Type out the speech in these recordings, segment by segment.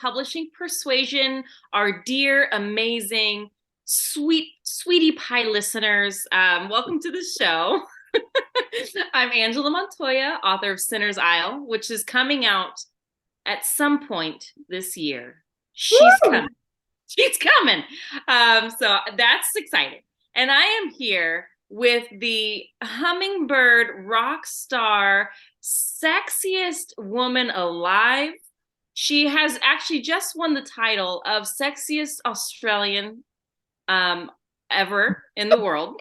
publishing Persuasion, our dear, amazing, sweetie pie listeners. Welcome to the show. I'm Angela Montoya, author of Sinner's Isle, which is coming out at some point this year. She's coming. She's coming. So that's exciting. And I am here with the hummingbird rock star, sexiest woman alive. She has actually just won the title of sexiest Australian ever in the world.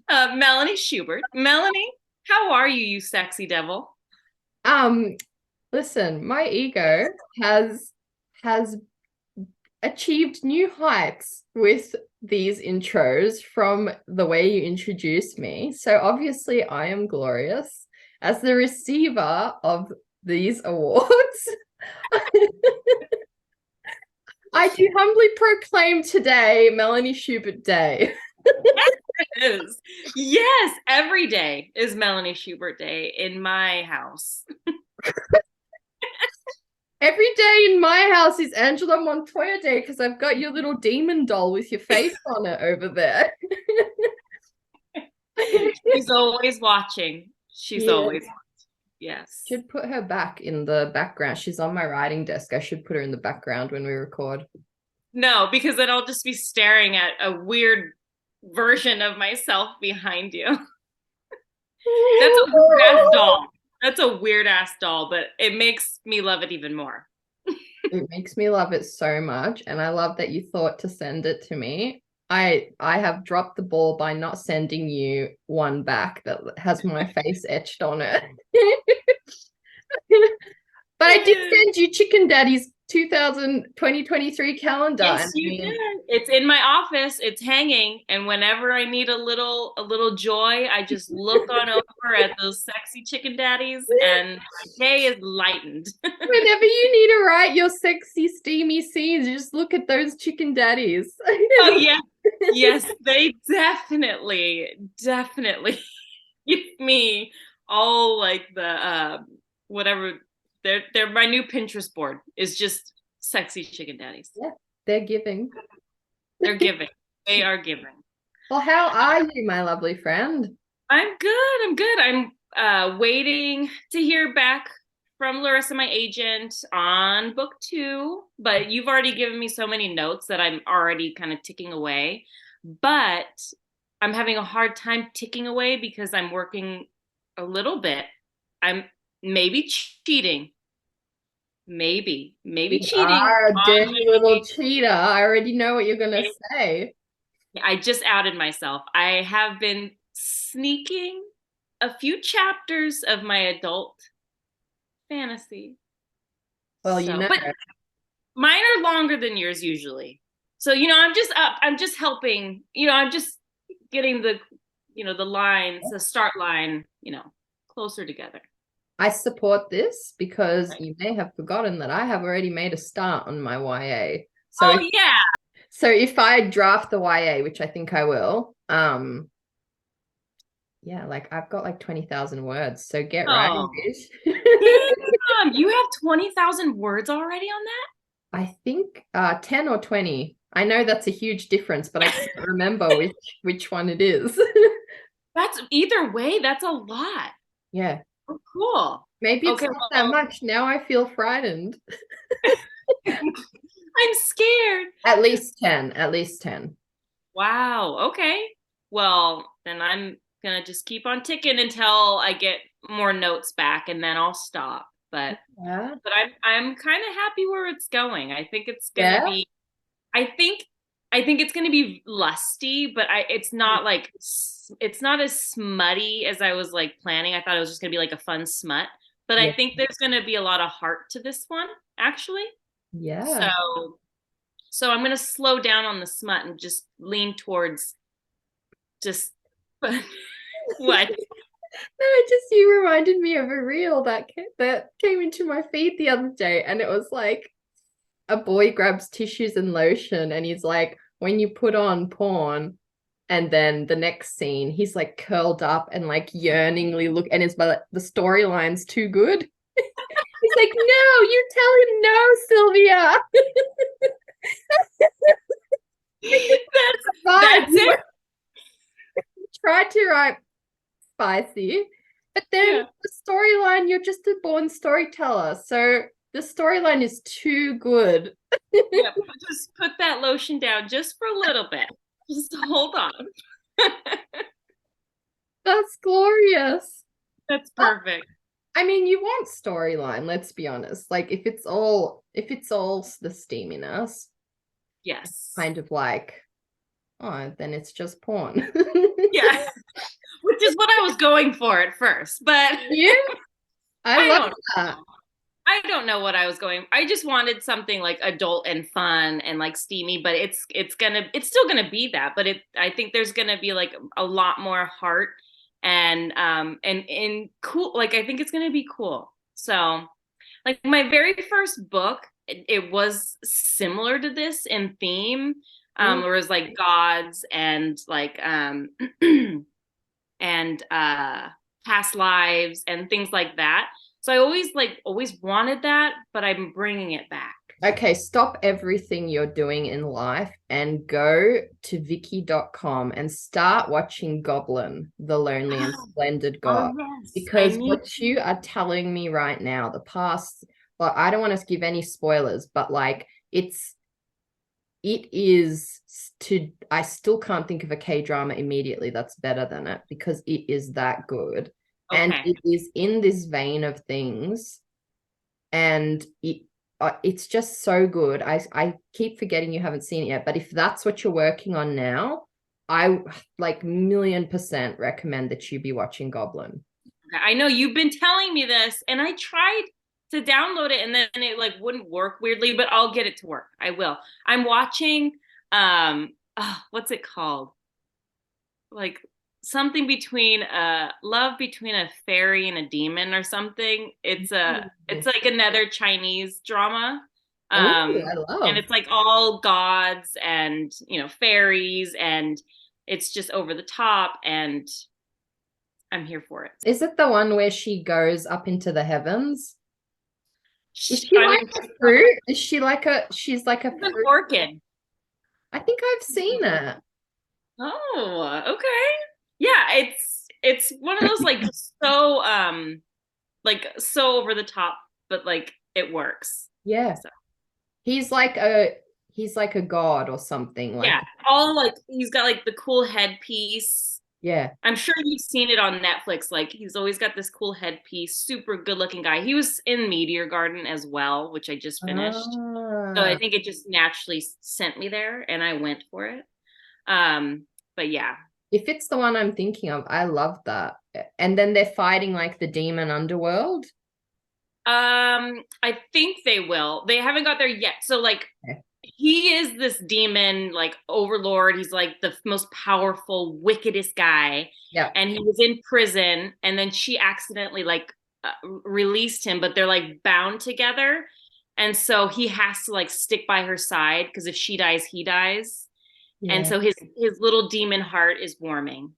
Melanie Schubert. Melanie, how are you, you sexy devil? Listen, my ego has achieved new heights with these intros from the way you introduced me. So obviously I am glorious as the receiver of these awards. I do humbly proclaim today Melanie Schubert Day. Yes, it is. Yes, every day is Melanie Schubert Day in my house. Every day in my house is Angela Montoya Day because I've got your little demon doll with your face on it over there. She's always watching. She's always watching. Yes. Should put her back in the background. She's on my writing desk. I should put her in the background when we record. No, because then I'll just be staring at a weird version of myself behind you. That's a weird ass doll. That's a weird ass doll, but it makes me love it even more. It makes me love it so much. And I love that you thought to send it to me. I have dropped the ball by not sending you one back that has my face etched on it. But I did send you Chicken Daddy's 2023 calendar. Yes, you did. It's in my office. It's hanging, and whenever I need a little joy, I just look on over at those sexy chicken daddies, and my day is lightened. Whenever you need to write your sexy, steamy scenes, you just look at those chicken daddies. Oh yeah, yes, they definitely give me all like the whatever. They're my new Pinterest board is just sexy chicken daddies. Yeah, they're giving. They're giving. They are giving. Well, how are you, my lovely friend? I'm good. I'm waiting to hear back from Larissa, my agent, on book 2, but you've already given me so many notes that I'm already kind of ticking away. But I'm having a hard time ticking away because I'm working a little bit. I'm maybe cheating. Maybe You cheating. are a dirty little cheater. I already know what you're gonna say. I just outed myself. I have been sneaking a few chapters of my adult fantasy. Well, you know, but mine are longer than yours usually. So, I'm just helping, I'm just getting the lines, the start line, closer together. I support this because you may have forgotten that I have already made a start on my YA. So So if I draft the YA, which I think I will, yeah, like I've got like 20,000 words. So get writing, bitch. Damn, you have 20,000 words already on that? I think 10 or 20. I know that's a huge difference, but I can't remember which one it is. That's either way, that's a lot. Yeah. Oh, cool. Maybe it's not that much. Now I feel frightened. I'm scared. At least 10. Wow. Okay. Well, then I'm gonna just keep on ticking until I get more notes back, and then I'll stop. But I'm kind of happy where it's going. I think it's gonna be. I think it's gonna be lusty, but it's not like it's not as smutty as I was like planning. I thought it was just gonna be like a fun smut, but I think there's gonna be a lot of heart to this one, actually. Yeah. So I'm gonna slow down on the smut and just lean towards just what? No, you reminded me of a reel that came into my feed the other day, and it was like a boy grabs tissues and lotion, and he's like, when you put on porn, and then the next scene, he's like curled up and like yearningly look, and it's like the storyline's too good. He's like, no, you tell him no, Sylvia. That's it. Tried to write spicy, but then the storyline, you're just a born storyteller. So the storyline is too good. Yeah, just put that lotion down just for a little bit. Just hold on. That's glorious. That's perfect. I mean, you want storyline, let's be honest. Like if it's all the steaminess, yes, kind of like, oh, then it's just porn. Yeah. Which is what I was going for at first, but yeah, I love that. I don't know what I was going. I just wanted something like adult and fun and like steamy, but it's still gonna be that, but I think there's gonna be like a lot more heart and cool. Like I think it's gonna be cool. So like my very first book, it was similar to this in theme. There was like gods and like and past lives and things like that. So I always wanted that, but I'm bringing it back. Okay, stop everything you're doing in life and go to Viki.com and start watching Goblin, the Lonely and Splendid God. Yes. Because what you are telling me right now, the past, well, I don't want to give any spoilers, but like I still can't think of a K-drama immediately that's better than it because it is that good. Okay. And it is in this vein of things, and it's just so good. I keep forgetting you haven't seen it yet, but if that's what you're working on now, I like 1,000,000% recommend that you be watching Goblin. Okay. I know you've been telling me this, and I tried to download it, and then it like wouldn't work weirdly, but I'll get it to work. I will. I'm watching what's it called? Like something between love between a fairy and a demon or something. It's like another Chinese drama. I love. And it's like all gods and fairies, and it's just over the top, and I'm here for it. Is it the one where she goes up into the heavens? Is she like a fruit? Is she like she's like a fruit? Orchid. I think I've seen it. Oh, okay. Yeah, it's one of those like so over the top, but like it works. Yeah. So. He's like a god or something. Like yeah, all like he's got like the cool headpiece. Yeah. I'm sure you've seen it on Netflix. Like he's always got this cool headpiece, super good looking guy. He was in Meteor Garden as well, which I just finished. So I think it just naturally sent me there and I went for it. But yeah. If it's the one I'm thinking of, I love that. And then they're fighting like the demon underworld. I think they will. They haven't got there yet. So like he is this demon like overlord. He's like the most powerful, wickedest guy. Yeah. And he was in prison, and then she accidentally like released him, but they're like bound together. And so he has to like stick by her side because if she dies, he dies. Yeah. And so his little demon heart is warming.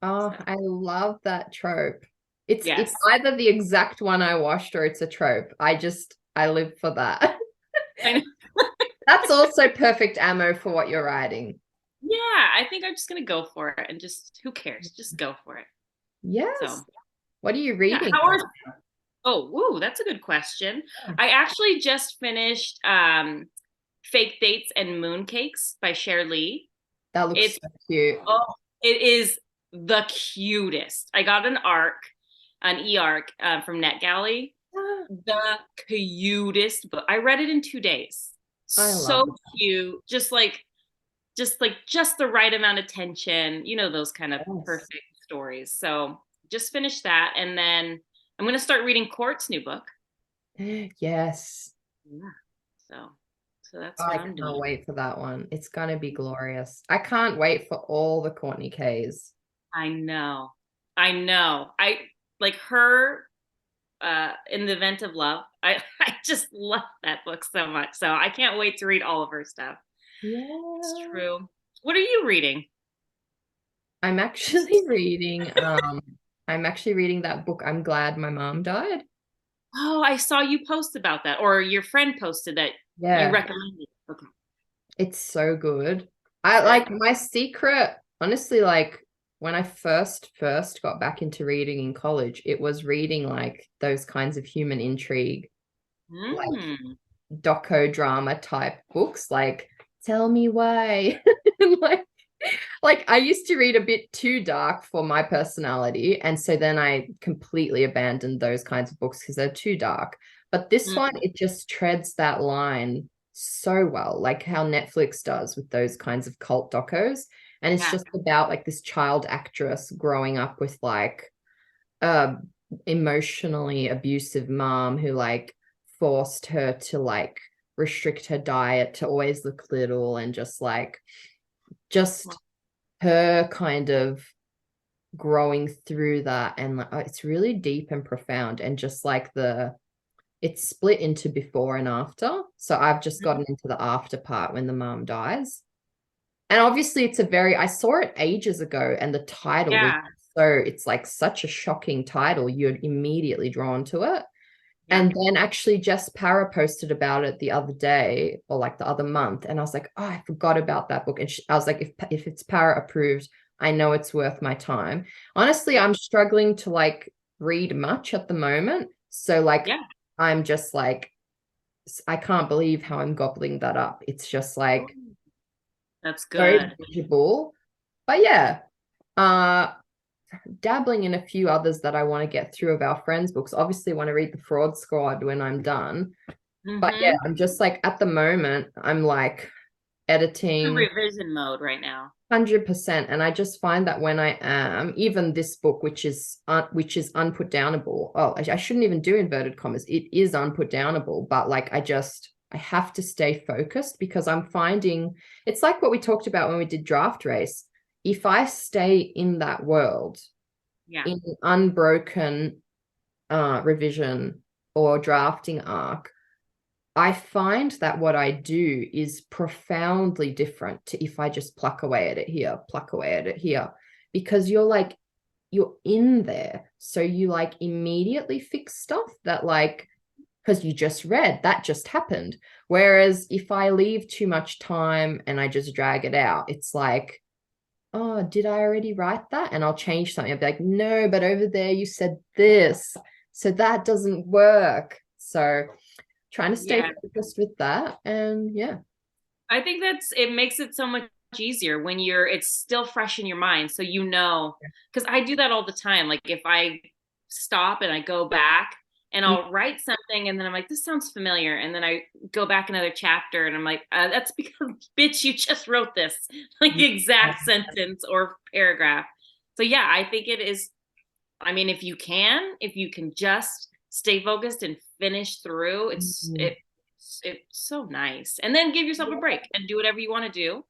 Oh, so. I love that trope. It's either the exact one I watched or it's a trope. I live for that. I know. That's also perfect ammo for what you're writing. Yeah, I think I'm just gonna go for it and just who cares? Just go for it. Yes. So, what are you reading? Oh, that's a good question. I actually just finished Fake Dates and Mooncakes by Cher Lee. That looks so cute. Oh, it is the cutest. I got an e-arc from NetGalley. The cutest book. I read it in 2 days. So cute. Just the right amount of tension. You know, those kind of perfect stories. So just finished that. And then I'm going to start reading Court's new book. Yes. Yeah. So that's what I'm doing. I can't wait for that one. It's going to be glorious. I can't wait for all the Courtney K's. I know. I like her in the Event of Love. I just love that book so much. So I can't wait to read all of her stuff. Yeah. It's true. What are you reading? I'm actually reading that book, I'm Glad My Mom Died. Oh, I saw you post about that, or your friend posted that you Yeah, recommended. Okay. it's so good. I Good. like my secret, honestly, like when I first got back into reading in college, it was reading like those kinds of human intrigue, like Mm. doco drama type books, like Tell Me Why. like I used to read a bit too dark for my personality, and so then I completely abandoned those kinds of books because they're too dark. But this one, Mm. it just treads that line so well, like how Netflix does with those kinds of cult docos. And it's Yeah. just about like this child actress growing up with like a emotionally abusive mom who like forced her to like restrict her diet to always look little, and just her kind of growing through that. And like, it's really deep and profound, and just like it's split into before and after, so I've just gotten into the after part when the mom dies. And obviously I saw it ages ago, and the title was, Yeah. so it's like such a shocking title, you're immediately drawn to it. Yeah. And then actually Jess Para posted about it the other day, or like the other month, and I was like, oh, I forgot about that book. And I was like, if it's Para approved, I know it's worth my time. Honestly, Yeah. I'm struggling to like read much at the moment, so like Yeah. I'm just like, I can't believe how I'm gobbling that up. It's just like That's so good. tangible. But yeah, uh dabbling in a few others that I want to get through of our friends' books. Obviously, want to read The Fraud Squad when I'm done. But yeah, Mm-hmm. I'm just like at the moment, I'm like In editing revision mode right now. 100%, and I just find that when I am, even this book, which is unputdownable. Oh, I shouldn't even do inverted commas. It is unputdownable, but like I have to stay focused, because I'm finding it's like what we talked about when we did Draft Race. If I stay in that world, Yeah. in unbroken revision or drafting arc, I find that what I do is profoundly different to if I just pluck away at it here, pluck away at it here, because you're in there. So you like immediately fix stuff that like, because you just read, that just happened. Whereas if I leave too much time and I just drag it out, it's like, oh, did I already write that? And I'll change something. I'll be like, no, but over there you said this. So that doesn't work. So trying to stay Yeah. focused with that. And yeah. I think it makes it so much easier when it's still fresh in your mind. So because I do that all the time. Like if I stop and I go back and I'll write something and then I'm like, this sounds familiar. And then I go back another chapter and I'm like, that's because, bitch, you just wrote this like exact sentence or paragraph. So yeah, I think it is. I mean, if you can just stay focused and finish through, Mhm. it's so nice. And then give yourself a break and do whatever you want to do.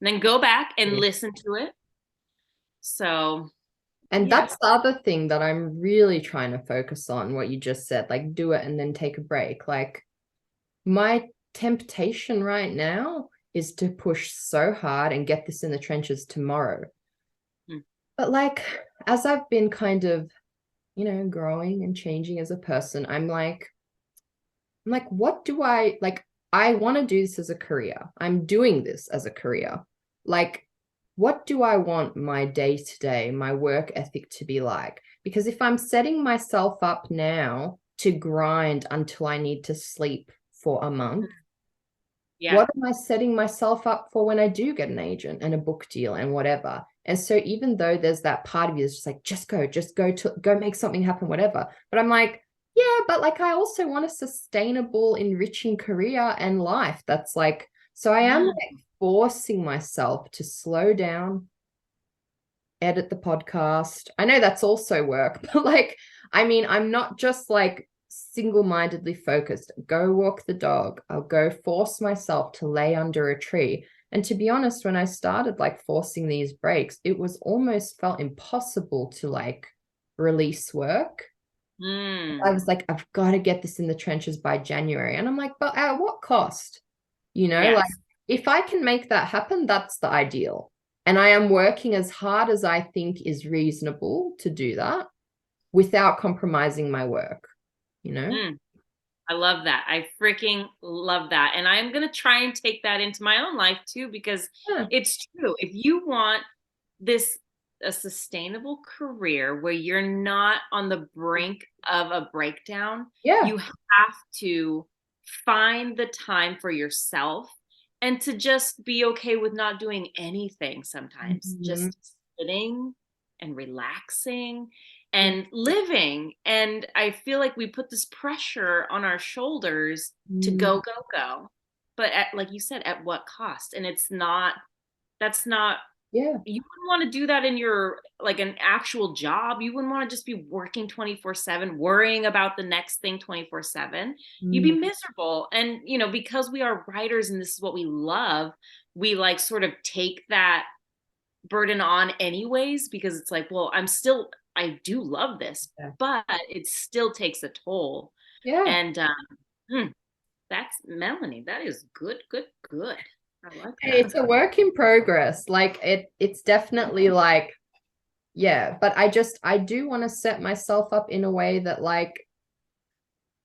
And then go back and listen to it. So, And yeah. that's the other thing that I'm really trying to focus on, what you just said, like do it and then take a break. Like my temptation right now is to push so hard and get this in the trenches tomorrow. Mm. But like, as I've been kind of, growing and changing as a person, I'm like, what do I like? I want to do this as a career. I'm doing this as a career. Like, what do I want my day to day, my work ethic to be like? Because if I'm setting myself up now to grind until I need to sleep for a month, Yeah. what am I setting myself up for when I do get an agent and a book deal and whatever? And so even though there's that part of you that's just like, just go make something happen, whatever. But I'm like, yeah, but like I also want a sustainable, enriching career and life. That's like, so I am Mm. like forcing myself to slow down, edit the podcast. I know that's also work, but like, I mean, I'm not just like single-mindedly focused. Go walk the dog. I'll go force myself to lay under a tree. And to be honest, when I started like forcing these breaks, it was almost felt impossible to like release work. I Mm. was like, I've got to get this in the trenches by January. And I'm like, but at what cost? Like Yes. if I can make that happen, that's the ideal. And I am working as hard as I think is reasonable to do that without compromising my work. you know? Mm, I love that. I freaking love that. And I'm going to try and take that into my own life too, because Yeah. it's true. If you want this a sustainable career where you're not on the brink of a breakdown, Yeah. you have to find the time for yourself and to just be okay with not doing anything sometimes, Mhm. just sitting and relaxing and living. And I feel like we put this pressure on our shoulders to Mm. go, go, go. But like you said, at what cost? And that's not, Yeah. you wouldn't want to do that in your like an actual job. You wouldn't want to just be working 24/7, worrying about the next thing 24/7. You'd be Mm. miserable. And because we are writers and this is what we love, we like sort of take that burden on anyways, because it's like, well, I do love this, Yeah. but it still takes a toll. Yeah. And that's Melanie. That is good, good, good. I like Hey, that. it's a work in progress. Like it's definitely like, yeah, but I do want to set myself up in a way that like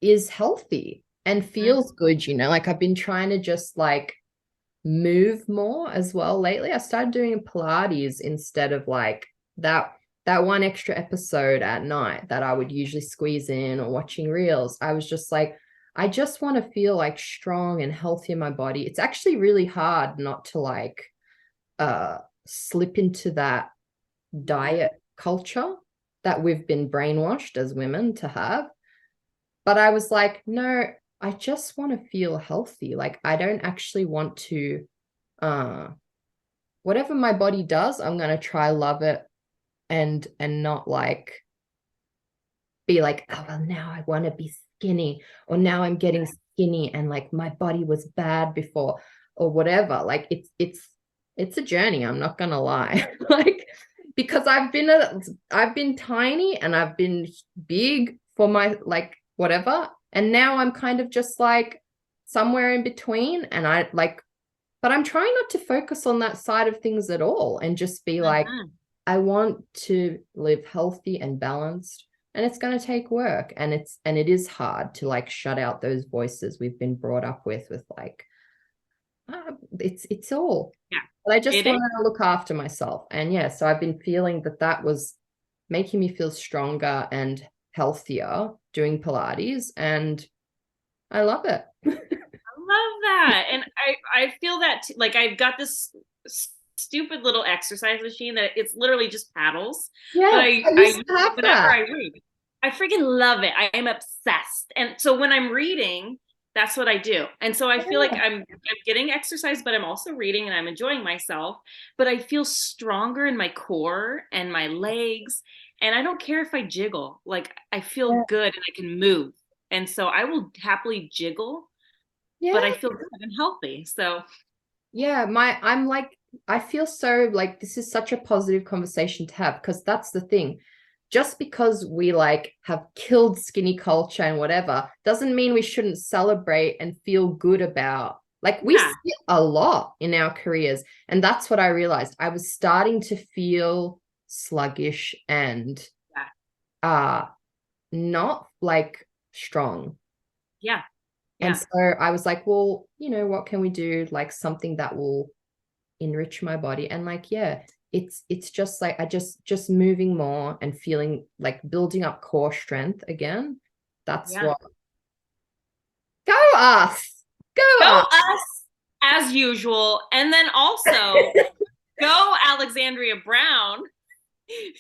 is healthy and Mm, feels good, you know? Like I've been trying to just like move more as well lately. I started doing Pilates instead of like that one extra episode at night that I would usually squeeze in or watching reels. I was just like, I just want to feel like strong and healthy in my body. It's actually really hard not to like slip into that diet culture that we've been brainwashed as women to have. But I was like, no, I just want to feel healthy. Like I don't actually want to uh whatever my body does, I'm gonna try love it and not like be like, oh well now I want to be skinny or now I'm getting skinny and like my body was bad before or whatever. Like it's a journey, I'm not gonna lie. Like because I've been tiny and I've been big for my like whatever. And now I'm kind of just like somewhere in between. And I like, but I'm trying not to focus on that side of things at all and just be like, mhm. I want to live healthy and balanced. And it's going to take work. And it is hard to like shut out those voices we've been brought up with like, it's all, Yeah, but I just it is. want to look after myself. And yeah, so I've been feeling that was making me feel stronger and healthier doing Pilates. And I love it. I love that. And I feel that too. Like I've got this stupid little exercise machine that it's literally just paddles, but Yes, I I used use to it have whenever that. I read. I freaking love it. I am obsessed. And so when I'm reading, that's what I do. And so I feel like Yeah. I'm getting exercise, but I'm also reading and I'm enjoying myself. But I feel stronger in my core and my legs. And I don't care if I jiggle. Like I feel Yeah. good and I can move. And so I will happily jiggle, but I Yeah. feel good and healthy. So Yeah, I'm like I feel so like this is such a positive conversation to have because that's the thing. Just because we like have killed skinny culture and whatever doesn't mean we shouldn't celebrate and feel good about like we yeah, see it a lot in our careers. And that's what I realized. I was starting to feel sluggish and yeah, uh not like strong. yeah, And yeah, so I was like, well, you know, what can we do? Like something that will enrich my body. And like, yeah, it's just like I just moving more and feeling like building up core strength again. That's yeah. what go us. Go Go us. us as usual. And then also go Alexandria Brown,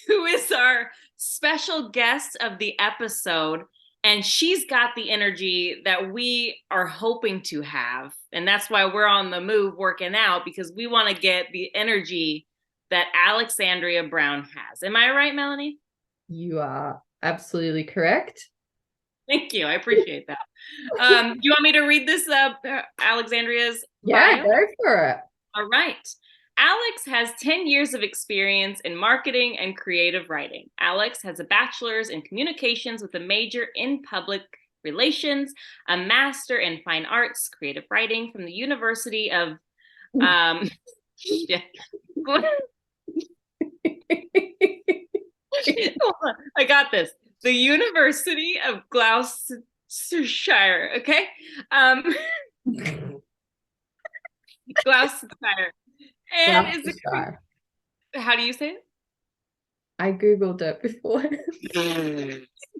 who is our special guest of the episode. And she's got the energy that we are hoping to have. And that's why we're on the move working out, because we want to get the energy that Alexandria Brown has. Am I right, Melanie? You are absolutely correct. Thank you. I appreciate that. Do you want me to read this Alexandria's Yeah, bio? go for it. All right. Alex has 10 years of experience in marketing and creative writing. Alex has a bachelor's in communications with a major in public relations, a master in fine arts, creative writing from the University of shit. I got this. the University of Gloucestershire. Okay. Gloucestershire. And is it, Gloucestershire. how do you say it? I Googled it before.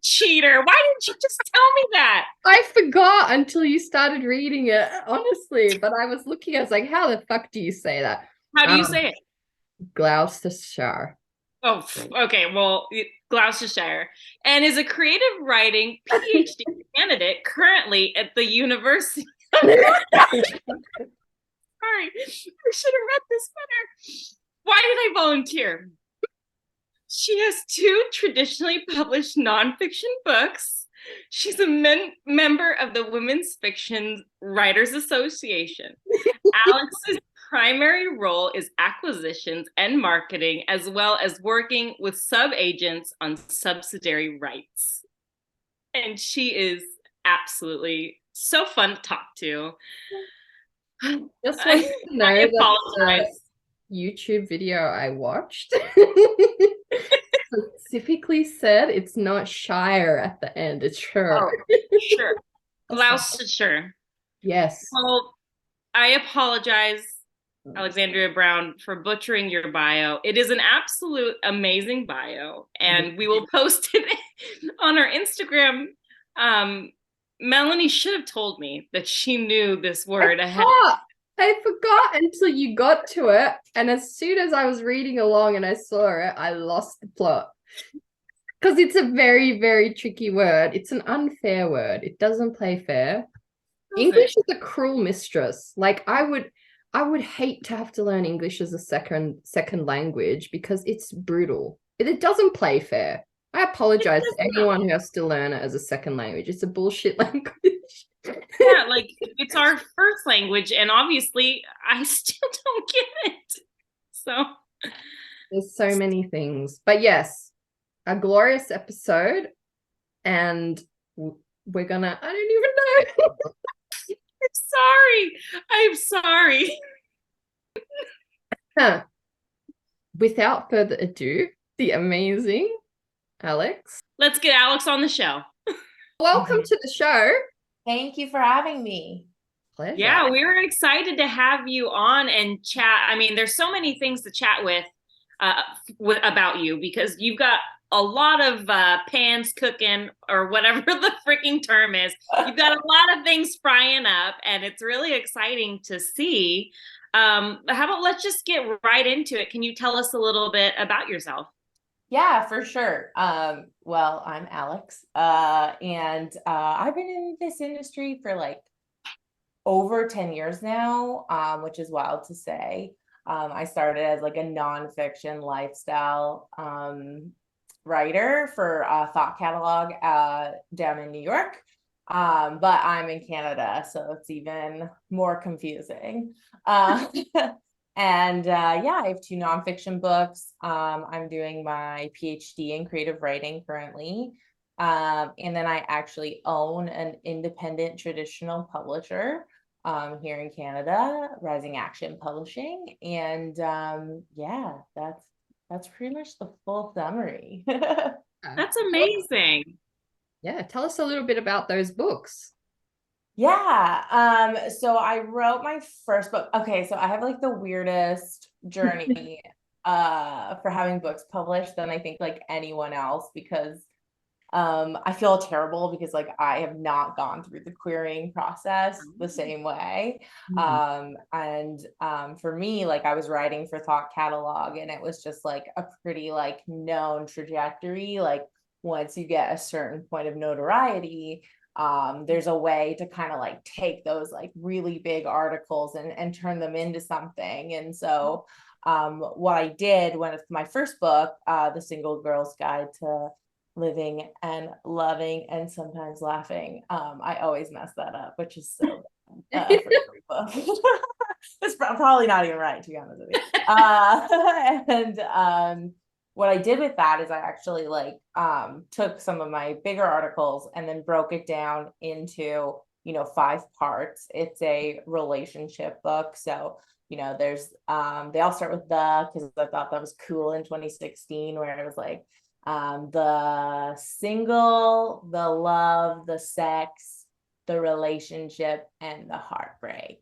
Cheater. Why didn't you just tell me that? I forgot until you started reading it, honestly. But I was looking, I was like, how the fuck do you say that? How do you say it? Gloucestershire. Oh, okay. Well, Gloucestershire, and is a creative writing PhD candidate currently at the University. Sorry, I should have read this better. Why did I volunteer? She has 2 traditionally published nonfiction books. She's a member of the Women's Fiction Writers Association. Alex's primary role is acquisitions and marketing, as well as working with sub-agents on subsidiary rights. And she is absolutely so fun to talk to. Just want to know I that apologize. the YouTube video I watched specifically said it's not Shire at the end, it's sure. Oh, sure. Gloucestershire. Yes. Well, I apologize, Alexandria Brown, for butchering your bio. It is an absolute amazing bio, and we will post it on our Instagram. Melanie should have told me that she knew this word ahead. I forgot until you got to it, and as soon as I was reading along and I saw it, I lost the plot. Because it's a very, very tricky word. It's an unfair word. It doesn't play fair. English is a cruel mistress. Like I would hate to have to learn English as a second language because it's brutal. It doesn't play fair. I apologize to anyone who has to learn it as a second language. It's a bullshit language. Yeah, like it's our first language, and obviously I still don't get it. So there's so many things. But yes, a glorious episode, and we're gonna, I don't even know. I'm sorry. Without further ado, the amazing Alex. Let's get Alex on the show. Welcome to the show. Thank you for having me. Pleasure. Yeah, we were excited to have you on and chat. I mean, there's so many things to chat with about you because you've got a lot of pans cooking or whatever the freaking term is. You've got a lot of things frying up, and it's really exciting to see. How about let's just get right into it. Can you tell us a little bit about yourself? Yeah, for sure. Well, I'm Alex, and I've been in this industry for like over 10 years now, which is wild to say. I started as like a nonfiction lifestyle writer for a thought catalog down in New York. But I'm in Canada, so it's even more confusing. And yeah, I have 2 nonfiction books. I'm doing my PhD in creative writing currently. And then I actually own an independent traditional publisher here in Canada, Rising Action Publishing. And yeah, that's pretty much the full summary. That's amazing. Yeah, tell us a little bit about those books. Yeah, so I wrote my first book. Okay, so I have like the weirdest journey for having books published than I think like anyone else because I feel terrible because like I have not gone through the querying process the same way. And for me, like I was writing for Thought Catalog and it was just like a pretty like known trajectory. Like once you get a certain point of notoriety, there's a way to kind of like take those like really big articles and turn them into something. And so what I did when it's my first book, The Single Girl's Guide to Living and Loving and Sometimes Laughing. I always mess that up, which is so bad for every book. It's probably not even right, to be honest with you. And what I did with that is I actually like took some of my bigger articles and then broke it down into 5 parts. It's a relationship book, so there's they all start with the, because I thought that was cool in 2016, where it was like The single, the love, the sex, the relationship, and the heartbreak.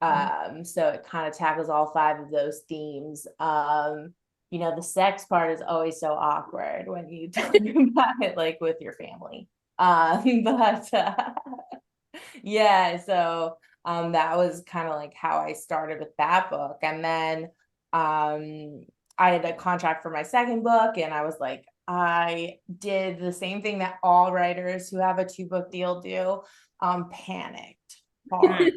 So it kind of tackles all 5 of those themes. The sex part is always so awkward when you talk about it like with your family. But yeah, so that was kind of like how I started with that book. And then I had a contract for my second book, and I was like, I did the same thing that all writers who have a 2-book deal do, panicked hard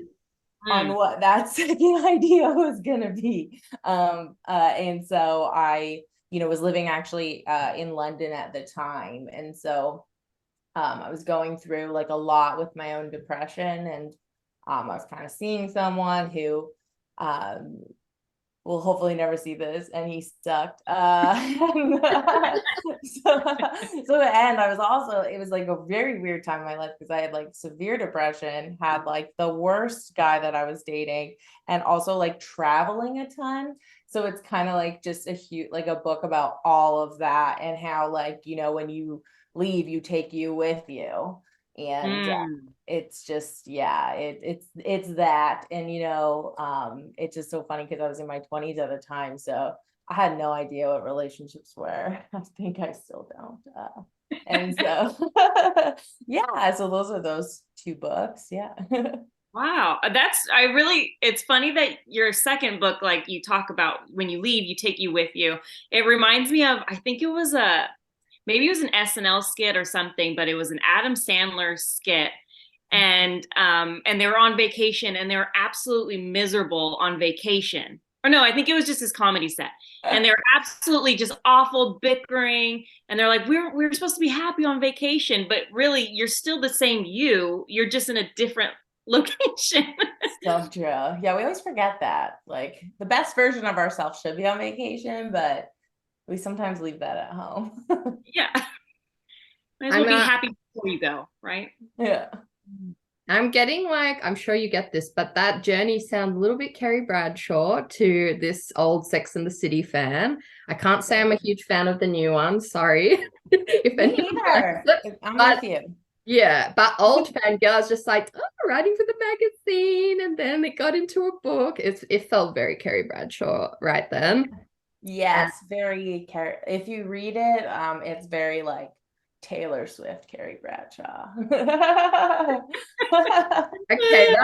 on what that second idea was gonna be. And so I, was living actually in London at the time. And so I was going through like a lot with my own depression, and I was kind of seeing someone who will hopefully never see this, and he sucked. So and I was also, it was like a very weird time in my life because I had like severe depression, had like the worst guy that I was dating, and also like traveling a ton. So it's kind of like just a huge, like a book about all of that, and how like, when you leave, you take you with you. And it's just, yeah, it's that. And it's just so funny because I was in my 20s at the time, so I had no idea what relationships were. I think I still don't. And so yeah, so those are those 2 books. Yeah. Wow. It's funny that your second book, like you talk about when you leave, you take you with you. It reminds me of, I think maybe it was an SNL skit or something, but it was an Adam Sandler skit. And they were on vacation, and they were absolutely miserable on vacation. Or no, I think it was just his comedy set. And they were absolutely just awful, bickering. And they're like, we're supposed to be happy on vacation, but really you're still the same you. You're just in a different location. So true. Yeah, we always forget that. Like the best version of ourselves should be on vacation, but we sometimes leave that at home. Yeah. Might as well be happy before you go, right? Yeah. I'm getting like, I'm sure you get this, but that journey sounds a little bit Carrie Bradshaw to this old Sex and the City fan. I can't say I'm a huge fan of the new one. Sorry. I'm with you. Yeah, but old fangirls just like, oh, writing for the magazine, and then it got into a book. It felt very Carrie Bradshaw right then. Yes, very if you read it, it's very like Taylor Swift, Carrie Bradshaw. Okay,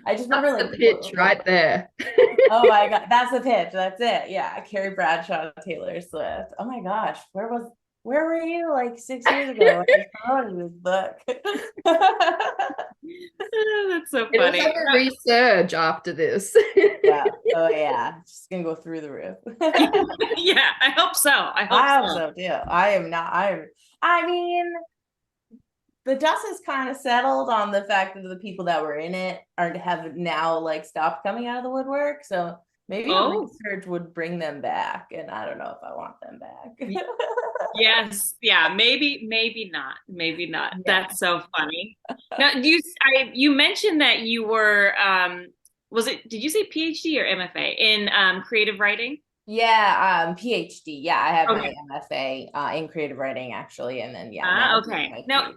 I just remember like the pitch right there. Oh my God, that's the pitch. That's it. Yeah, Carrie Bradshaw, Taylor Swift. Oh my gosh, where were you like 6 years ago when I wrote this book? That's so funny. It'll have a resurge after this. Yeah. Oh yeah. Just gonna go through the roof. Yeah, I hope so. I hope so too. I mean, the dust is kind of settled on the fact that the people that were in it have now like stopped coming out of the woodwork. So maybe a research would bring them back, and I don't know if I want them back. Yes, yeah, maybe not. Yeah. That's so funny. Now, you mentioned that you were did you say PhD or MFA in creative writing? Yeah, PhD. Yeah, I have my MFA in creative writing actually, and then okay. Now,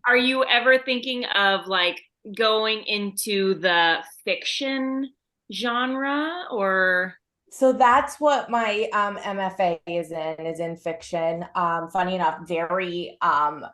are you ever thinking of like going into the fiction genre or? So that's what my MFA is in fiction. Funny enough, very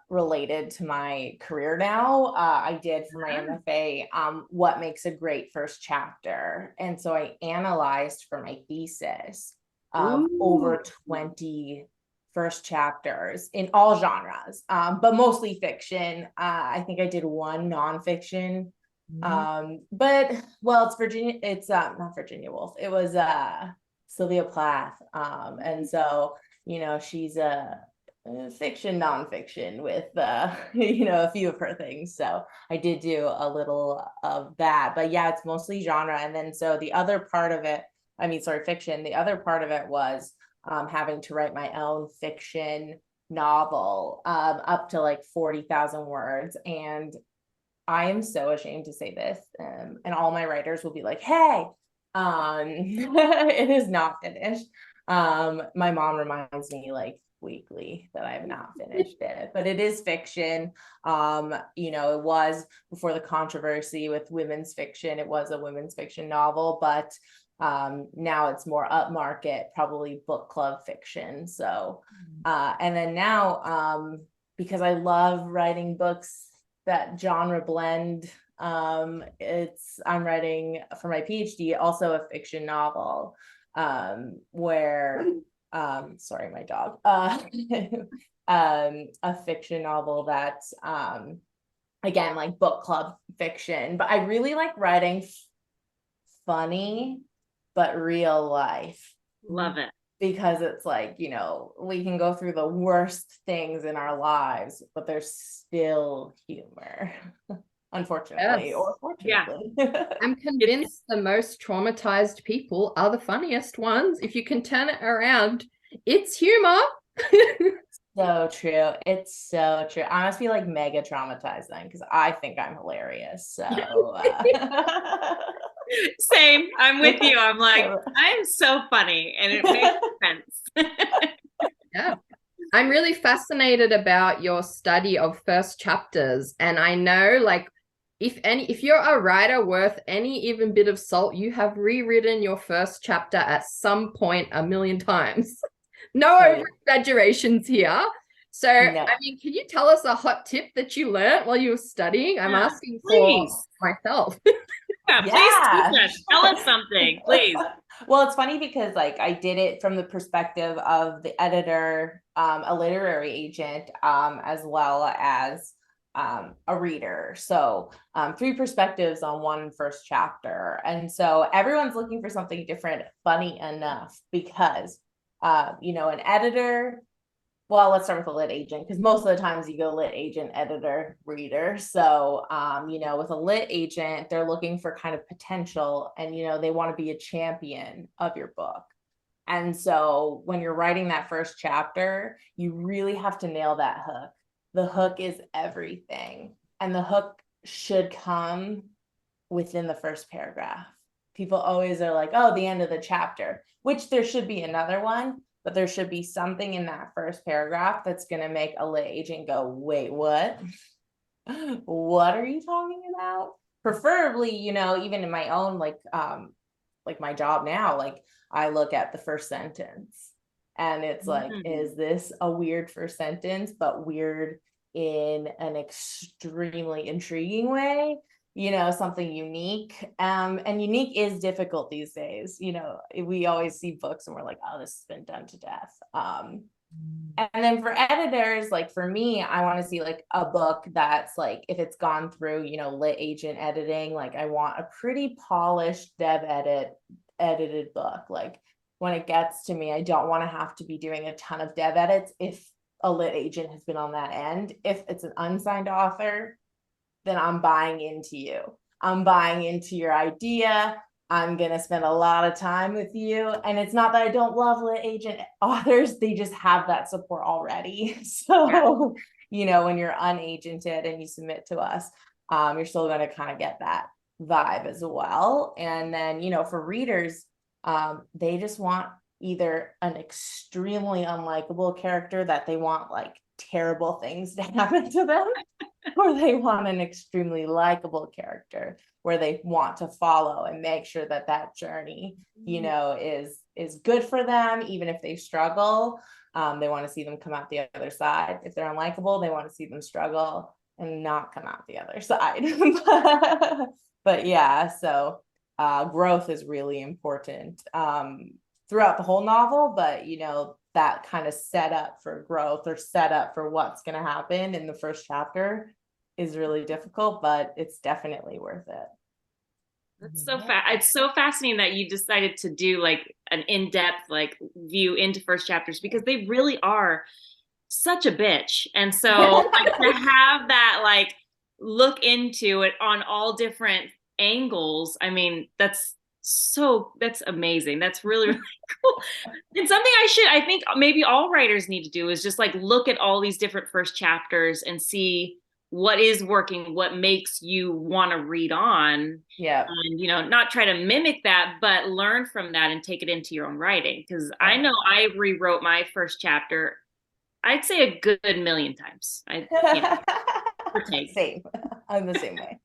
related to my career now. I did for my MFA what makes a great first chapter. And so I analyzed for my thesis over 20 first chapters in all genres, but mostly fiction. I think I did 1 nonfiction. But it's not Virginia Woolf, it was Sylvia Plath, and so she's a fiction nonfiction with a few of her things, so I did do a little of that. But yeah, it's mostly genre. And then so the other part of it, fiction, the other part of it was having to write my own fiction novel up to like 40,000 words. And I am so ashamed to say this, and all my writers will be like, hey, it is not finished. My mom reminds me like weekly that I have not finished it, but it is fiction. You know, it was before the controversy with women's fiction. It was a women's fiction novel, but now it's more upmarket, probably book club fiction. So, and then now, because I love writing books that genre blend, I'm writing for my PhD also a fiction novel, where sorry, my dog, a fiction novel that's again, like book club fiction, but I really like writing funny but real life. Love it. Because it's like, you know, we can go through the worst things in our lives, but there's still humor, unfortunately, Yes. or fortunately. I'm convinced the most traumatized people are the funniest ones. If you can turn it around, it's humor. So true. It's so true. I must be like mega traumatized then, because I think I'm hilarious. So Same. I'm with you. I'm like, I am so funny, and it makes sense. Yeah. I'm really fascinated about your study of first chapters. And I know, like, if you're a writer worth any even bit of salt, you have rewritten your first chapter at some point 1,000,000 times. No over exaggerations here. So, No. I mean, can you tell us a hot tip that you learned while you were studying? I'm asking please. for myself. Yeah, please teach us. Tell us something, please. Well, it's funny because like I did it from the perspective of the editor, a literary agent, as well as a reader. So 3 perspectives on one first chapter. And so everyone's looking for something different, funny enough, because you know, an editor, well, let's start with a lit agent, because most of the times you go lit agent, editor, reader. So, you know, with a lit agent, they're looking for kind of potential, and, you know, they want to be a champion of your book. And so when you're writing that first chapter, you really have to nail that hook. The hook is everything. And the hook should come within the first paragraph. People always are like, oh, the end of the chapter, which there should be another one, but there should be something in that first paragraph that's going to make a lit agent go, wait, what? What are you talking about? Preferably, you know, even in my own, like my job now, like I look at the first sentence and it's like, is this a weird first sentence, but weird in an extremely intriguing way? You know, something unique. And unique is difficult these days. You know, we always see books and we're like, oh, this has been done to death. And then for editors, like for me, I want to see like a book that's like, if it's gone through, you know, lit agent editing, like I want a pretty polished edited book. Like when it gets to me, I don't want to have to be doing a ton of dev edits if a lit agent has been on that end. If it's an unsigned author, then I'm buying into you. I'm buying into your idea. I'm going to spend a lot of time with you. And it's not that I don't love lit agent authors. They just have that support already. So, you know, when you're unagented and you submit to us, you're still going to kind of get that vibe as well. And then, you know, for readers, they just want either an extremely unlikable character that they want like terrible things to happen to them, or they want an extremely likable character where they want to follow and make sure that that journey, you know, is good for them, even if they struggle. They want to see them come out the other side. If they're unlikable, they want to see them struggle and not come out the other side. But yeah, so growth is really important throughout the whole novel, but you know, that kind of setup for growth or setup for what's going to happen in the first chapter is really difficult, but it's definitely worth it. That's so it's so fascinating that you decided to do like an in-depth like view into first chapters, because they really are such a bitch. And so like, to have that like look into it on all different angles, I mean, that's amazing. That's really, really cool. And something I think maybe all writers need to do is just like look at all these different first chapters and see what is working, what makes you want to read on. Yeah. And, you know, not try to mimic that, but learn from that and take it into your own writing. Because I know I rewrote my first chapter I'd say a good million times. Per take. Same. I'm the same way.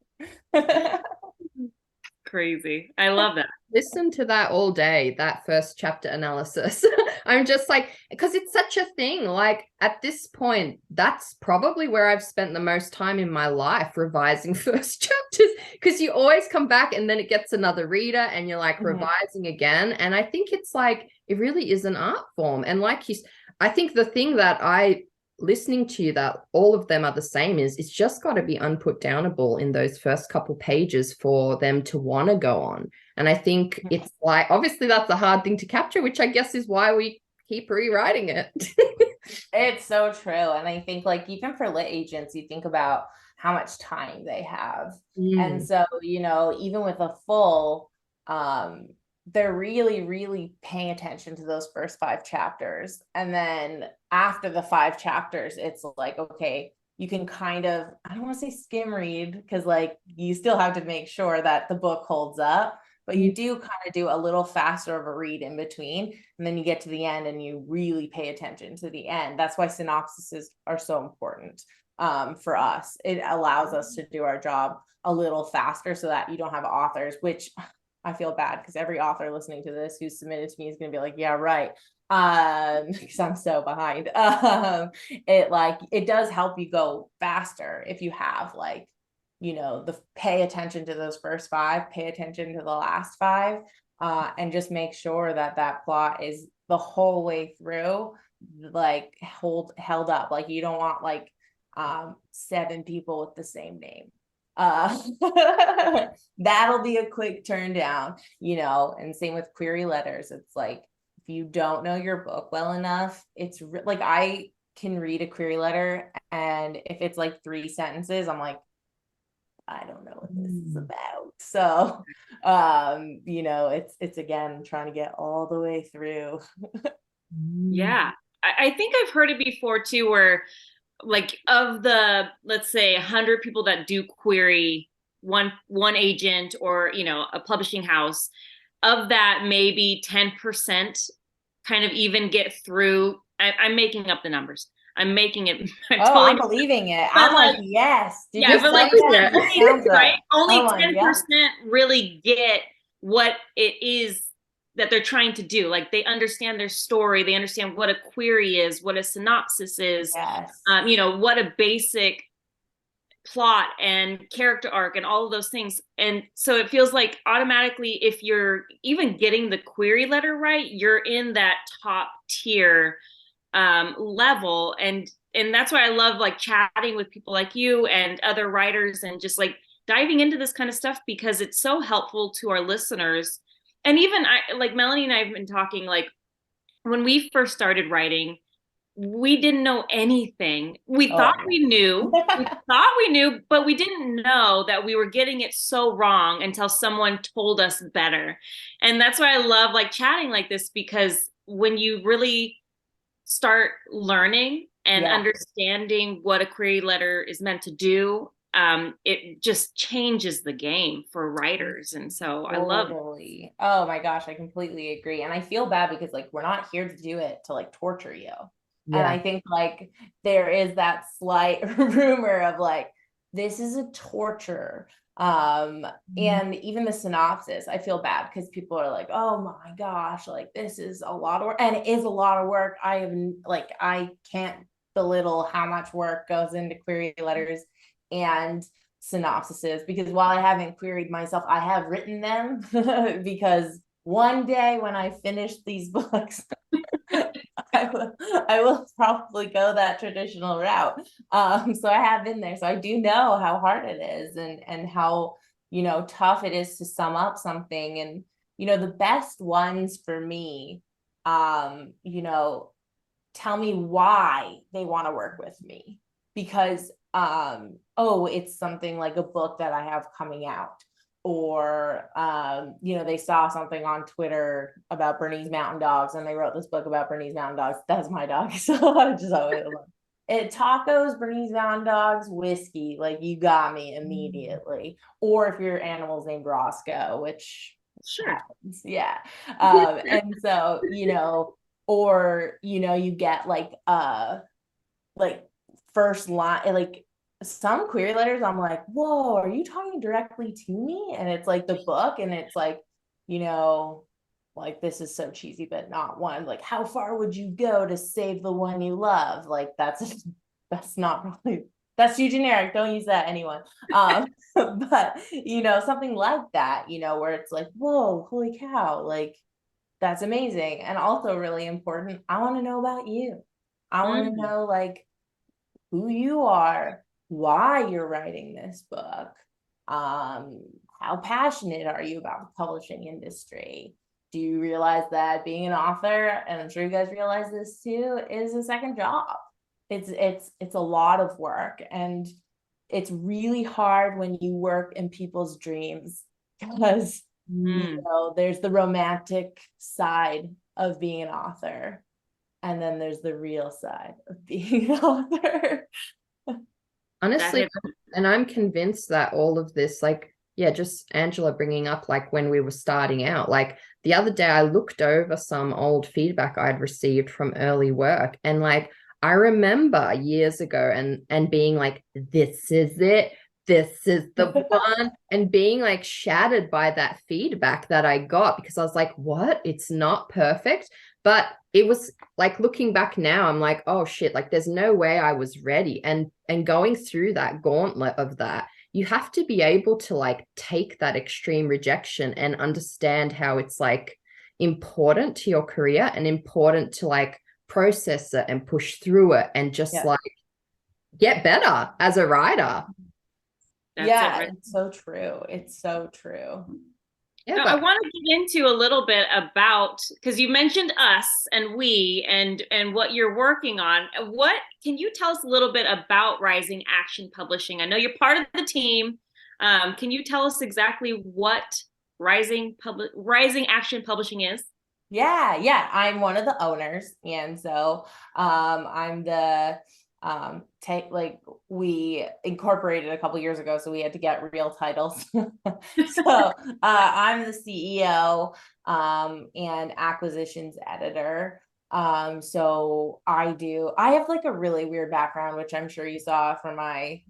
Crazy. I love that. Listen to that all day, that first chapter analysis. I'm just like, because it's such a thing. Like at this point, that's probably where I've spent the most time in my life revising first chapters, because you always come back and then it gets another reader and you're like revising again. And I think it's like, it really is an art form. And like I think the thing that listening to you, that all of them are the same, is it's just got to be unputdownable in those first couple pages for them to want to go on. And I think it's like, obviously that's a hard thing to capture, which I guess is why we keep rewriting it. It's so true. And I think like even for lit agents, you think about how much time they have. And so, you know, even with a full, they're really, really paying attention to those first 5 chapters. And then after the 5 chapters, it's like, okay, you can kind of, I don't want to say skim read, because like you still have to make sure that the book holds up, but you do kind of do a little faster of a read in between. And then you get to the end and you really pay attention to the end. That's why synopsises are so important for us. It allows us to do our job a little faster so that you don't have authors, which I feel bad because every author listening to this who's submitted to me is going to be like, yeah, right. Because I'm so behind. It does help you go faster if you have like, you know, pay attention to those first 5, pay attention to the last 5, and just make sure that that plot is the whole way through, like held up. Like you don't want like 7 people with the same name. That'll be a quick turn down, you know. And same with query letters. It's like if you don't know your book well enough, it's like I can read a query letter and if it's like 3 sentences, I'm like, I don't know what this is about. So you know, it's again trying to get all the way through. Yeah. I think I've heard it before too, where like of the, let's say 100 people that do query one agent or, you know, a publishing house, of that maybe 10% kind of even get through. I'm making up the numbers. I'm making it. I'm believing it. I'm like, yes. Did yeah, but like, right? Only 10% really get what it is that they're trying to do. Like they understand their story, they understand what a query is, what a synopsis is, yes. You know, what a basic plot and character arc and all of those things. And so it feels like automatically, if you're even getting the query letter right, you're in that top tier level. And that's why I love like chatting with people like you and other writers and just like diving into this kind of stuff, because it's so helpful to our listeners. And even like Melanie and I have been talking, like when we first started writing, we didn't know anything. We thought we knew, but we didn't know that we were getting it so wrong until someone told us better. And that's why I love like chatting like this, because when you really start learning and understanding what a query letter is meant to do, it just changes the game for writers. And so I love it. Oh my gosh, I completely agree. And I feel bad because like we're not here to do it to like torture you. And I think like there is that slight rumor of like, this is a torture. And even the synopsis, I feel bad because people are like, oh my gosh, like this is a lot of work. And it is a lot of work. I can't belittle how much work goes into query letters and synopsises, because while I haven't queried myself, I have written them because one day when I finish these books, I will probably go that traditional route. So I have been there. So I do know how hard it is and how, you know, tough it is to sum up something. And, you know, the best ones for me, you know, tell me why they want to work with me. Because, it's something like a book that I have coming out. Or, you know, they saw something on Twitter about Bernese Mountain Dogs and they wrote this book about Bernese Mountain Dogs. That's my dog. So I just always love it. Tacos, Bernese Mountain Dogs, whiskey, like you got me immediately. Or if your animal's named Roscoe, which happens. Yeah. And so, you know, or, you know, you get like like first line, like some query letters, I'm like, whoa, are you talking directly to me? And it's like the book, and it's like, you know, like this is so cheesy, but not one. Like, how far would you go to save the one you love? Like that's not probably that's too generic. Don't use that, anyone. But something like that, where it's like, whoa, holy cow, like that's amazing. And also really important, I want to know about you. I want to know like who you are, why you're writing this book, how passionate are you about the publishing industry? Do you realize that being an author, and I'm sure you guys realize this too, is a second job? It's a lot of work, and it's really hard when you work in people's dreams because there's the romantic side of being an author, and then there's the real side of being an author. Honestly, and I'm convinced that all of this, like, yeah, just Angela bringing up, like, when we were starting out, like, the other day I looked over some old feedback I'd received from early work, and like, I remember years ago and being like, this is it. This is the one, and being like shattered by that feedback that I got, because I was like, what? It's not perfect. But it was like, looking back now, I'm like, oh shit, like there's no way I was ready. And going through that gauntlet of that, you have to be able to like take that extreme rejection and understand how it's like important to your career and important to like process it and push through it and just like get better as a writer. It's so true. It's so true. Yeah, I want to get into a little bit about, because you mentioned us and we and what you're working on. What can you tell us a little bit about Rising Action Publishing? I know you're part of the team. Can you tell us exactly what Rising Action Publishing is? Yeah, I'm one of the owners, and so I'm the we incorporated a couple years ago, so we had to get real titles. So I'm the CEO and acquisitions editor. So I have like a really weird background, which I'm sure you saw from my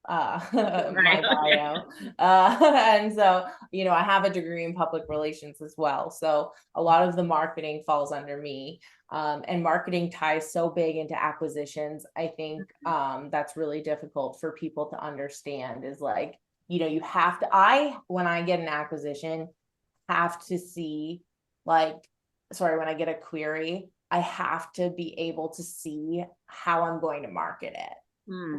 my bio. And so, I have a degree in public relations as well. So a lot of the marketing falls under me. And marketing ties so big into acquisitions. I think that's really difficult for people to understand, is like, you have to, when I get an acquisition, have to see when I get a query, I have to be able to see how I'm going to market it.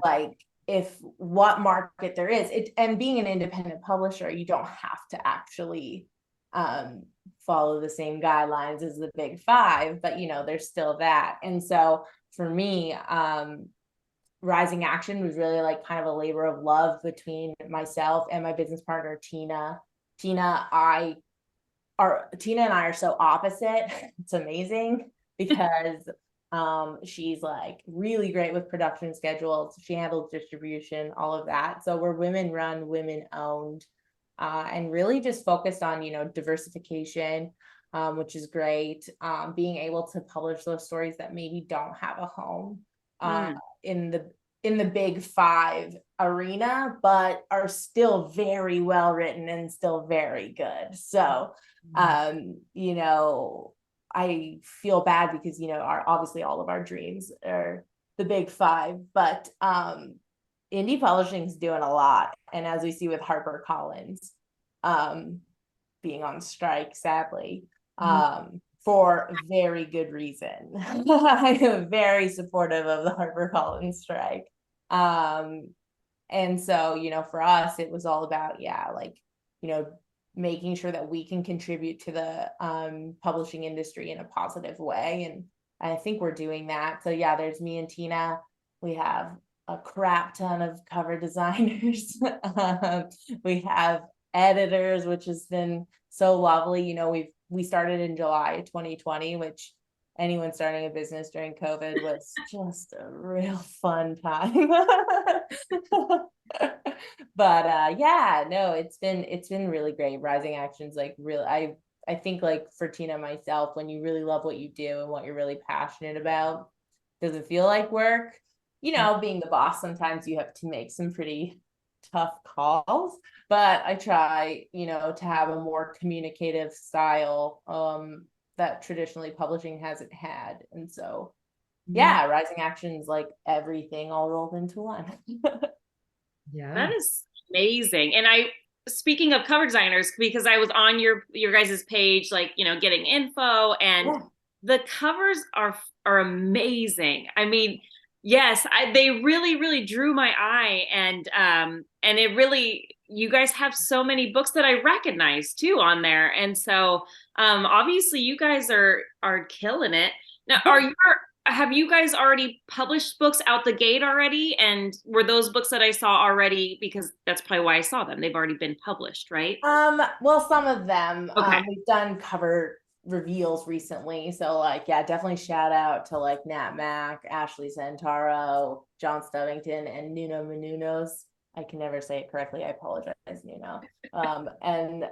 Like, if what market there is it, and being an independent publisher, you don't have to actually follow the same guidelines as the big five, but there's still that. And so for me, Rising Action was really like kind of a labor of love between myself and my business partner, Tina. Tina and I are so opposite. It's amazing because she's like really great with production schedules. She handles distribution, all of that. So we're women run, women owned, and really just focused on, diversification, which is great. Being able to publish those stories that maybe don't have a home in the big five arena, but are still very well written and still very good. So, I feel bad because, obviously all of our dreams are the big five, but indie publishing is doing a lot. And as we see with HarperCollins being on strike, sadly, for very good reason. I am very supportive of the HarperCollins strike. And so, for us, it was all about, making sure that we can contribute to the publishing industry in a positive way. And I think we're doing that. So yeah, there's me and Tina. We have a crap ton of cover designers. We have editors, which has been so lovely. We started in July 2020, which anyone starting a business during COVID was just a real fun time. But it's been really great. Rising Action's like really, I think like for Tina and myself, when you really love what you do and what you're really passionate about, Does it feel like work? You know, being the boss, sometimes you have to make some pretty tough calls, but I try, you know, to have a more communicative style that traditionally publishing hasn't had. And so, yeah, Rising Action's like everything all rolled into one. Yeah. That is amazing. And speaking of cover designers, because I was on your guys' page, like, you know, getting info, and Yeah. the covers are amazing. I mean, yes, they really, really drew my eye, and it really, you guys have so many books that I recognize too on there. And so obviously you guys are killing it. Now, have you guys already published books out the gate already? And were those books that I saw already, because that's probably why I saw them, they've already been published, right? Well, some of them, Okay. we've done cover reveals recently. So like, yeah, definitely shout out to like Nat Mac, Ashley Santaro, John Stubbington, and Nuno Menunos. I can never say it correctly. I apologize, Nuno. And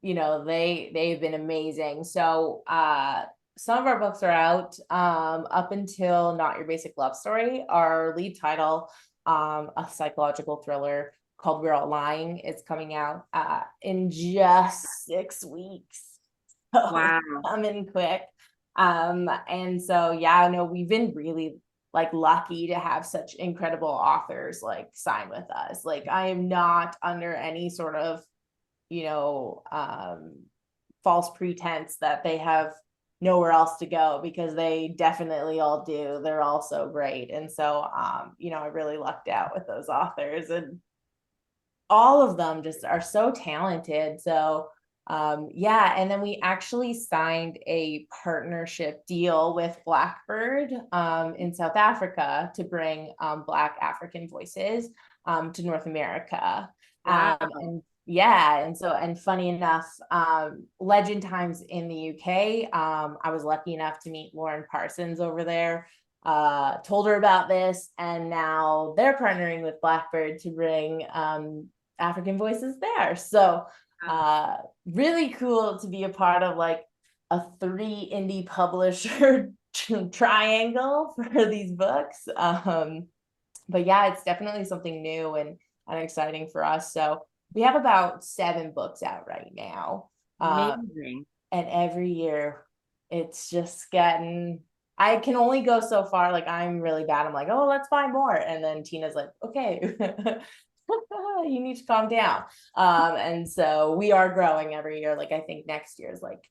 you know, they've been amazing. So some of our books are out up until Not Your Basic Love Story. Our lead title, a psychological thriller called We're All Lying, is coming out in just 6 weeks. So Wow. it's coming quick. And so, yeah, no, we've been really like lucky to have such incredible authors like sign with us. Like, I am not under any sort of, you know, false pretense that they have nowhere else to go, because they definitely all do. They're all so great. And so, you know, I really lucked out with those authors, and all of them just are so talented. So, yeah. And then we actually signed a partnership deal with Blackbird in South Africa to bring Black African voices to North America. Wow. And yeah, and so, and funny enough, Legend Times in the UK, I was lucky enough to meet Lauren Parsons over there, told her about this, and now they're partnering with Blackbird to bring African voices there. So really cool to be a part of like a 3 indie publisher triangle for these books. But yeah, it's definitely something new and exciting for us. So we have about 7 books out right now. Amazing. And every year it's just getting, I can only go so far. Like, I'm really bad. I'm like, oh, let's find more. And then Tina's like, okay, you need to calm down. And so we are growing every year. Like, I think next year is like,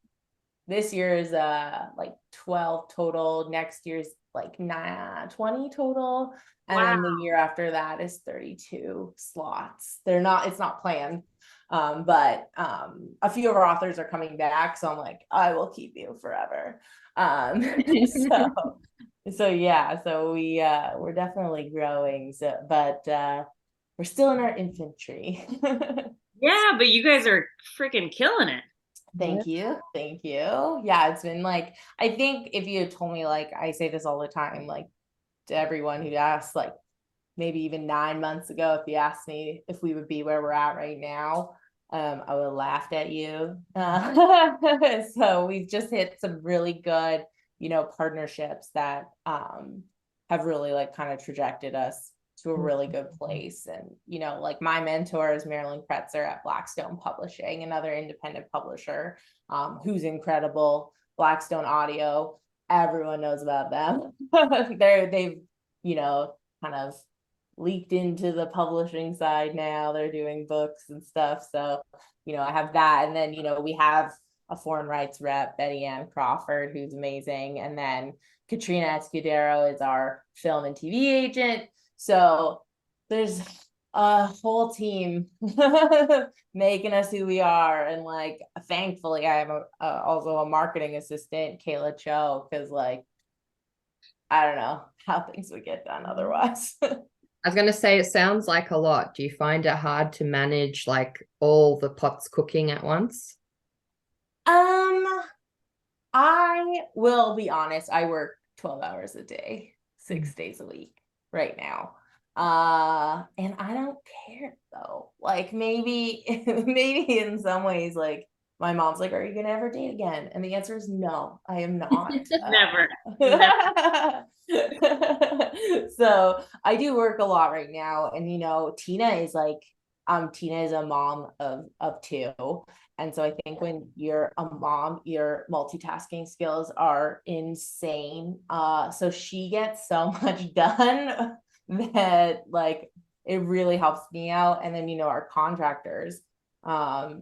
this year is like 12 total. Next year's like 20 total. And then the year after that is 32 slots. It's not planned. But a few of our authors are coming back. So I'm like, I will keep you forever. So yeah, so we're definitely growing. So, but we're still in our infantry. Yeah, but you guys are freaking killing it. Thank you. Thank you. Yeah, it's been like, I think if you had told me, like, I say this all the time, like, to everyone who asks, like, maybe even 9 months ago, if you asked me if we would be where we're at right now, I would have laughed at you. So we've just hit some really good, you know, partnerships that have really like kind of trajected us to a really good place. And, you know, like my mentor is Marilyn Kretzer at Blackstone Publishing, another independent publisher, who's incredible. Blackstone Audio, everyone knows about them. They've, you know, kind of leaked into the publishing side now. They're doing books and stuff. So, you know, I have that. And then, you know, we have a foreign rights rep, Betty Ann Crawford, who's amazing. And then Katrina Escudero is our film and TV agent. So there's a whole team making us who we are. And like, thankfully, I have also a marketing assistant, Kayla Cho, because like, I don't know how things would get done otherwise. I was going to say, it sounds like a lot. Do you find it hard to manage like all the pots cooking at once? I will be honest, I work 12 hours a day, 6 days a week right now. And I don't care though. Like maybe maybe in some ways, like my mom's like, are you gonna ever date again? And the answer is no, I am not. Never. Never. So I do work a lot right now, and Tina is a mom of two. And so I think when you're a mom, your multitasking skills are insane. So she gets so much done that like it really helps me out. And then our contractors, there are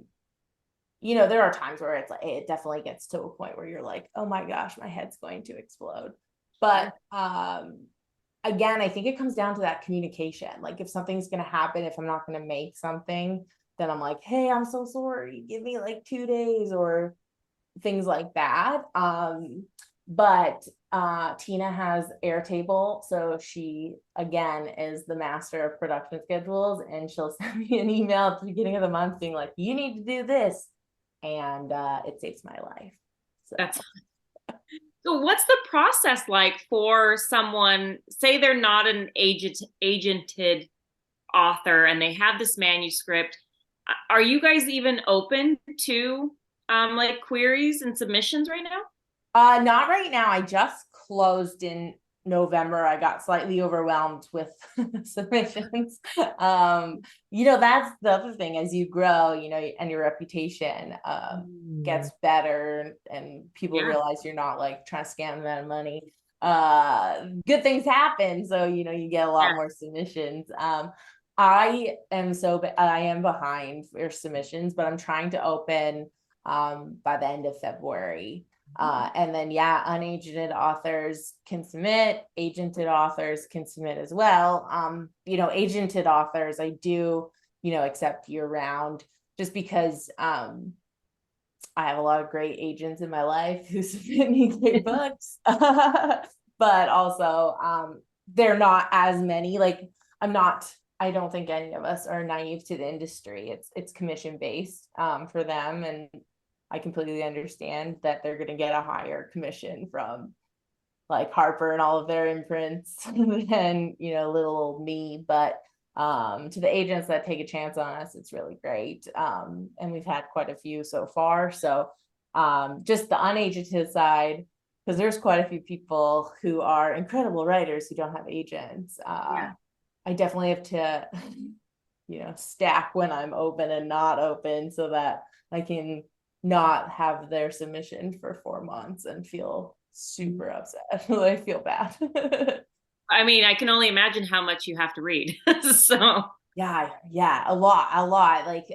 times where it's like it definitely gets to a point where you're like, oh my gosh, my head's going to explode. But again, I think it comes down to that communication. Like if something's going to happen, if I'm not going to make something, then I'm like, hey, I'm so sorry, give me like 2 days or things like that. But Tina has Airtable, so she again is the master of production schedules, and she'll send me an email at the beginning of the month being like, you need to do this, and it saves my life. So what's the process like for someone, say they're not an agented author and they have this manuscript? Are you guys even open to like queries and submissions right now? Not right now. I just closed in November. I got slightly overwhelmed with submissions. That's the other thing, as you grow, and your reputation gets better, and people realize you're not like trying to scam them out of money. Good things happen, so you get a lot more submissions. I am behind for submissions, but I'm trying to open by the end of February. And then, unagented authors can submit, agented authors can submit as well. Agented authors, I do, accept year round, just because I have a lot of great agents in my life who submit me great books. But also, they're not as many. Like, I don't think any of us are naive to the industry. It's commission based for them, and I completely understand that they're going to get a higher commission from like Harper and all of their imprints than, little old me. But to the agents that take a chance on us, it's really great. And we've had quite a few so far. So just the unagented side, because there's quite a few people who are incredible writers who don't have agents. I definitely have to, stack when I'm open and not open so that I can not have their submission for 4 months and feel super upset. I feel bad. I mean, I can only imagine how much you have to read. So yeah, a lot. Like,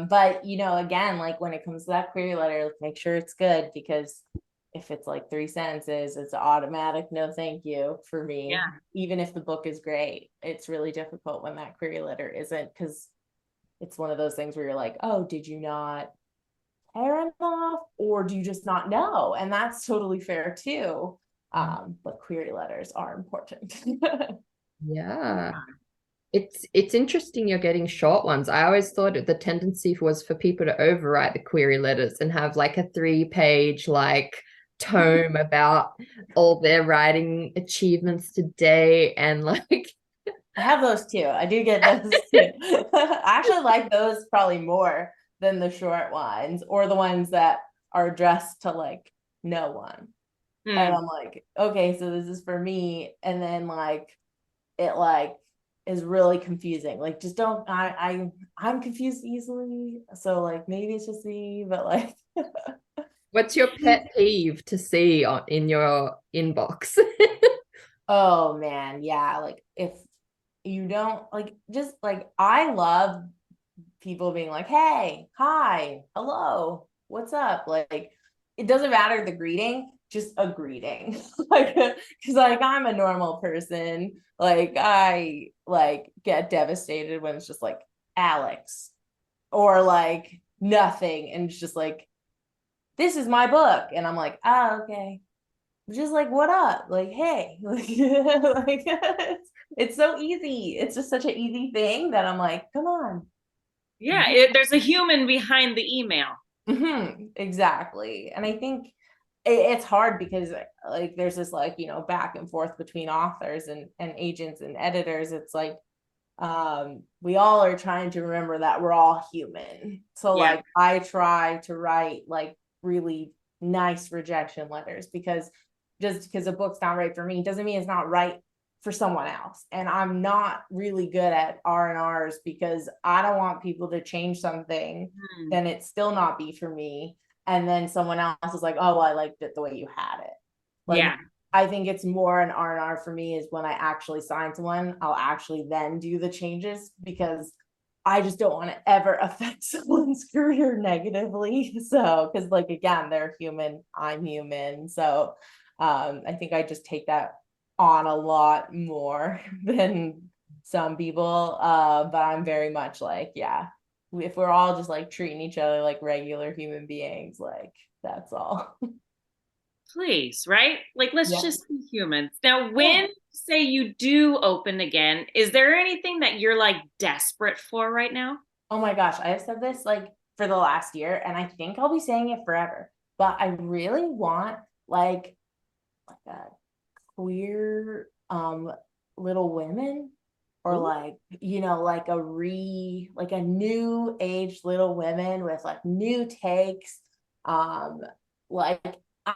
but again, like when it comes to that query letter, make sure it's good, because if it's like 3 sentences, it's automatic no thank you for me. Even if the book is great, it's really difficult when that query letter isn't, because it's one of those things where you're like, oh, did you not care enough, or do you just not know? And that's totally fair too. But query letters are important. It's interesting you're getting short ones. I always thought the tendency was for people to overwrite the query letters and have like a 3-page like tome about all their writing achievements today, and like I have those too. I do get those too. I actually like those probably more than the short ones, or the ones that are addressed to like no one. And I'm like, okay, so this is for me. And then like it like is really confusing. Like, just don't, I'm confused easily. So like maybe it's just me, but like what's your pet peeve to see in your inbox? oh man, yeah. Like if you don't like, just like, I love people being like, hey, hi, hello, what's up? Like, it doesn't matter the greeting, just a greeting. Like, because like I'm a normal person. Like I like get devastated when it's just like Alex, or like nothing, and it's just like, this is my book, and I'm like, oh, okay. Just like, what up? Like, hey, like, like it's so easy. It's just such an easy thing that I'm like, come on. There's a human behind the email. Exactly. And I think it's hard because like there's this like back and forth between authors and agents and editors. It's like we all are trying to remember that we're all human. So Yeah. like I try to write like really nice rejection letters, because just because a book's not right for me doesn't mean it's not right for someone else. And I'm not really good at R&Rs because I don't want people to change something, then it still not be for me. And then someone else is like, oh, well, I liked it the way you had it. Like, Yeah. I think it's more an R&R for me is when I actually sign someone, I'll actually then do the changes, because I just don't want to ever affect someone's career negatively. So, because like, again, they're human, I'm human. So I think I just take that on a lot more than some people. But I'm very much like, yeah, if we're all just like treating each other like regular human beings, like that's all. Please, right? Like, let's Yeah. just be humans. Now, when say you do open again, is there anything that you're like desperate for right now? Oh my gosh, I have said this like for the last year, and I think I'll be saying it forever. But I really want like a queer Little Women, or Ooh. like, you know, like a new age Little Women with like new takes. Like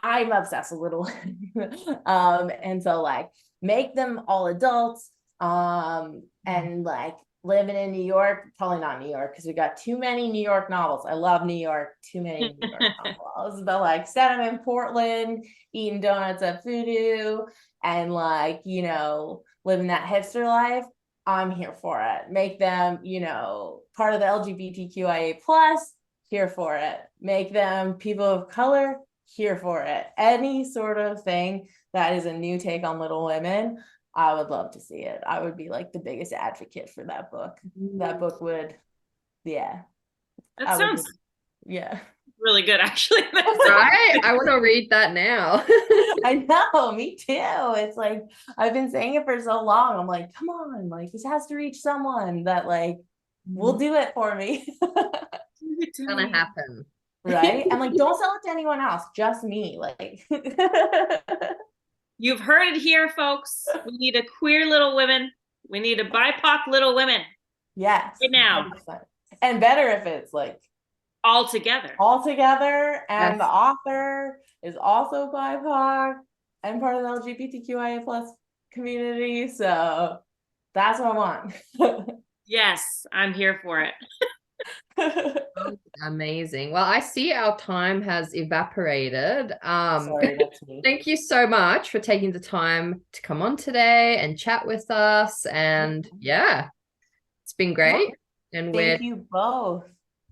I'm obsessed with Little Women. And so like make them all adults, and like living in New York, probably not New York because we got too many New York novels. I love New York, too many New York novels, but like set them in Portland, eating donuts at Voodoo, and like, you know, living that hipster life. I'm here for it. Make them, you know, part of the LGBTQIA plus, here for it. Make them people of color, here for it. Any sort of thing that is a new take on Little Women, I would love to see it. I would be like the biggest advocate for that book. That book would, yeah. That I would sounds yeah. really good, actually. Right? I want to read that now. I know, me too. It's like I've been saying it for so long. I'm like, come on, like this has to reach someone that like will do it for me. It's gonna happen. Right? And like don't sell it to anyone else, just me. Like You've heard it here, folks. We need a queer Little Women. We need a BIPOC Little Women yes, right now, 100%. And better if it's like all together. all together, and Yes. the author is also BIPOC and part of the LGBTQIA plus community. So that's what I want. Yes, I'm here for it. Amazing. Well, I see our time has evaporated. Sorry, that's me. Thank you so much for taking the time to come on today and chat with us. And yeah, it's been great. And Thank you both.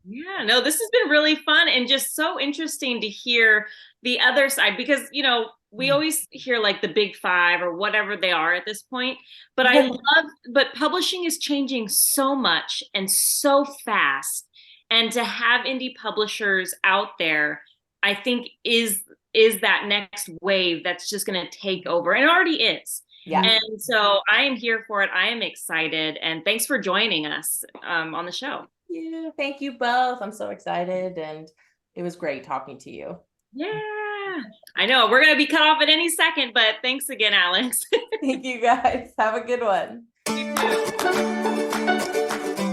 Yeah, no, this has been really fun and just so interesting to hear the other side, because, you know, we always hear like the big five or whatever they are at this point, but but publishing is changing so much and so fast. And to have indie publishers out there, I think is that next wave that's just going to take over, and it already is. Yeah. And so I am here for it. I am excited. And thanks for joining us on the show. Yeah, thank you both. I'm so excited, and it was great talking to you. Yeah, I know we're gonna be cut off at any second, but thanks again, Alex. Thank you guys. Have a good one. You too.